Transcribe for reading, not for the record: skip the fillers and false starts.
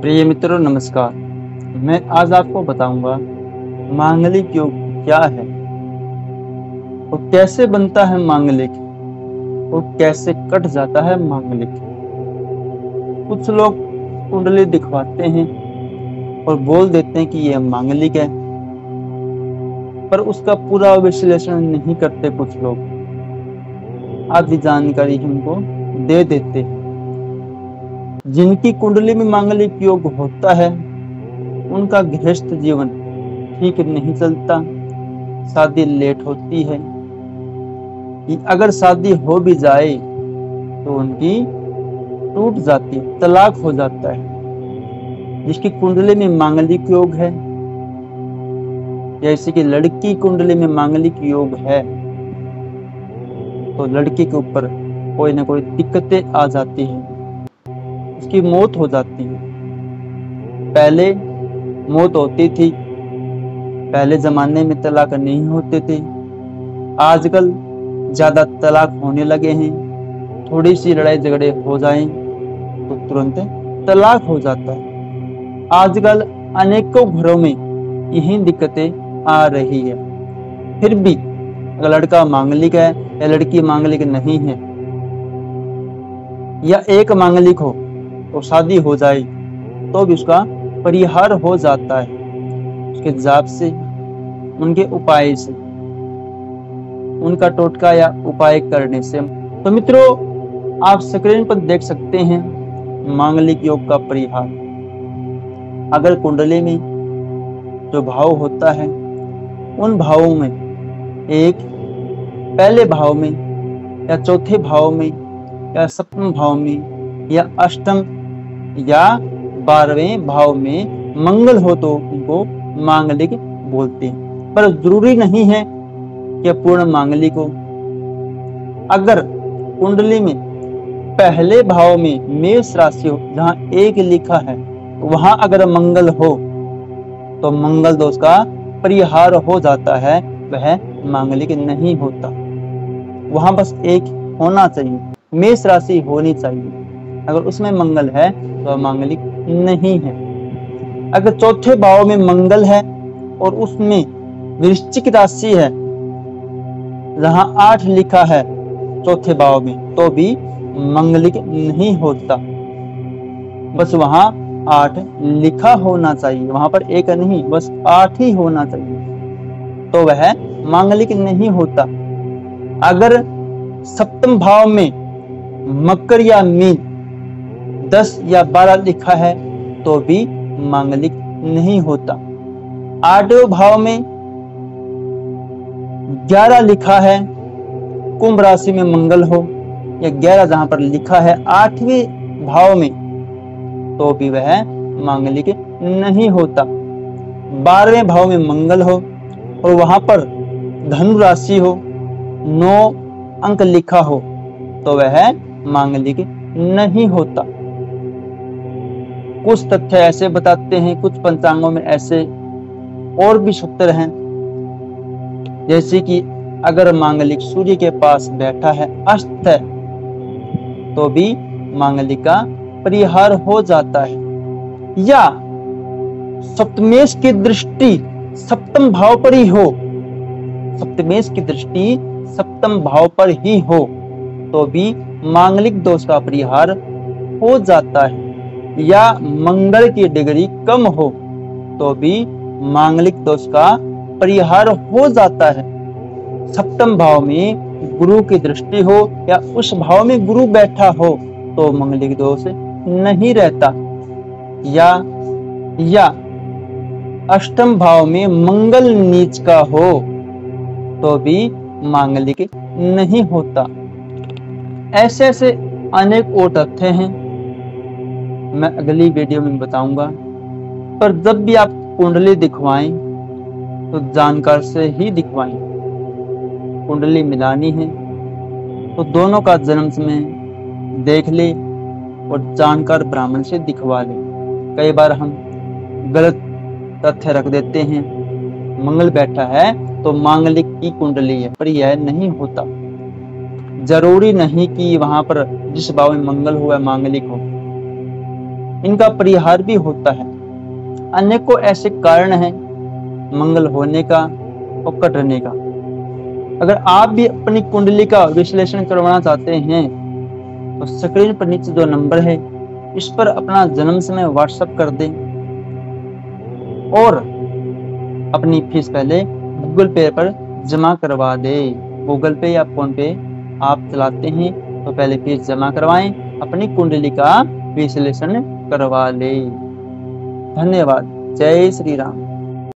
प्रिय मित्रों नमस्कार। मैं आज आपको बताऊंगा मांगलिक योग क्या है और कैसे बनता है मांगलिक और कैसे कट जाता है मांगलिक। कुछ लोग कुंडली दिखवाते हैं और बोल देते हैं कि यह मांगलिक है, पर उसका पूरा विश्लेषण नहीं करते। कुछ लोग आधी जानकारी हमको दे देते हैं। जिनकी कुंडली में मांगलिक योग होता है उनका गृहस्थ जीवन ठीक नहीं चलता, शादी लेट होती है, अगर शादी हो भी जाए तो उनकी टूट जाती है, तलाक हो जाता है। जिसकी कुंडली में मांगलिक योग है, जैसे कि लड़की कुंडली में मांगलिक योग है तो लड़की के ऊपर कोई ना कोई दिक्कतें आ जाती है, उसकी मौत हो जाती है। पहले मौत होती थी, पहले जमाने में तलाक नहीं होते थे। आजकल ज्यादा तलाक होने लगे हैं। थोड़ी सी लड़ाई झगड़े हो जाएं तो तुरंत तलाक हो जाता है। आजकल अनेकों घरों में यही दिक्कतें आ रही है। फिर भी अगर लड़का मांगलिक है या लड़की मांगलिक नहीं है, या एक मांगलिक हो तो शादी हो जाए तो भी उसका परिहार हो जाता है, उसके जाप से, उनके उपाय से, उनका टोटका या उपाय करने से। तो मित्रों, आप स्क्रीन पर देख सकते हैं मांगलिक योग का परिहार। अगर कुंडली में जो भाव होता है उन भावों में एक पहले भाव में या चौथे भाव में या सप्तम भाव में या अष्टम या 12वें भाव में मंगल हो तो उनको मांगलिक बोलते हैं। पर जरूरी नहीं है कि पूर्ण मांगलिक हो। अगर कुंडली में पहले भाव में मेष राशि हो, जहां एक लिखा है, वहां अगर मंगल हो तो मंगल दोष का परिहार हो जाता है, वह मांगलिक नहीं होता। वहां बस एक होना चाहिए, मेष राशि होनी चाहिए। अगर उसमें मंगल है तो मांगलिक नहीं है। अगर चौथे भाव में मंगल है और उसमें वृश्चिक राशि है, जहां 8 लिखा है चौथे भाव में, तो भी मांगलिक नहीं होता। बस वहां 8 लिखा होना चाहिए, वहां पर एक नहीं, बस 8 ही होना चाहिए, तो वह मांगलिक नहीं होता। अगर सप्तम भाव में मकर या मीन 10 या 12 लिखा है तो भी मांगलिक नहीं होता। 8वें भाव में 11 लिखा है, कुंभ राशि में मंगल हो या 11 जहां पर लिखा है 8वें भाव में, तो भी वह मांगलिक नहीं होता। 12वें भाव में मंगल हो और वहां पर धनु राशि हो, 9 अंक लिखा हो, तो वह मांगलिक नहीं होता। कुछ तथ्य ऐसे बताते हैं, कुछ पंचांगों में ऐसे और भी सूत्र हैं, जैसे कि अगर मांगलिक सूर्य के पास बैठा है, अस्त है, तो भी मांगलिक का परिहार हो जाता है। या सप्तमेश की दृष्टि सप्तम भाव पर ही हो, सप्तमेश की दृष्टि सप्तम भाव पर ही हो, तो भी मांगलिक दोष का परिहार हो जाता है। या मंगल की डिग्री कम हो तो भी मांगलिक दोष का परिहार हो जाता है। सप्तम भाव में गुरु की दृष्टि हो या उस भाव में गुरु बैठा हो तो मांगलिक दोष नहीं रहता। या अष्टम भाव में मंगल नीच का हो तो भी मांगलिक नहीं होता। ऐसे ऐसे अनेक और तथ्य हैं, मैं अगली वीडियो में बताऊंगा। पर जब भी आप कुंडली दिखवाएं तो जानकार से ही दिखवाएं। कुंडली मिलानी है तो दोनों का जन्म समय देख ले और जानकार ब्राह्मण से दिखवा ले। कई बार हम गलत तथ्य रख देते हैं, मंगल बैठा है तो मांगलिक की कुंडली है, पर यह नहीं होता। जरूरी नहीं कि वहां पर जिस भाव में मंगल हुआ मांगलिक हो। इनका परिहार भी होता है। अनेकों ऐसे कारण हैं मंगल होने का और कटने का। अगर आप भी अपनी कुंडली का विश्लेषण करवाना चाहते हैं तो स्क्रीन पर नीचे जो नंबर है इस पर अपना जन्म समय व्हाट्सएप कर दें और अपनी फीस पहले गूगल पे पर जमा करवा दें। गूगल पे या फोन पे आप चलाते हैं तो पहले फीस जमा करवाएं, अपनी कुंडली का विश्लेषण करवा लें। धन्यवाद। जय श्री राम।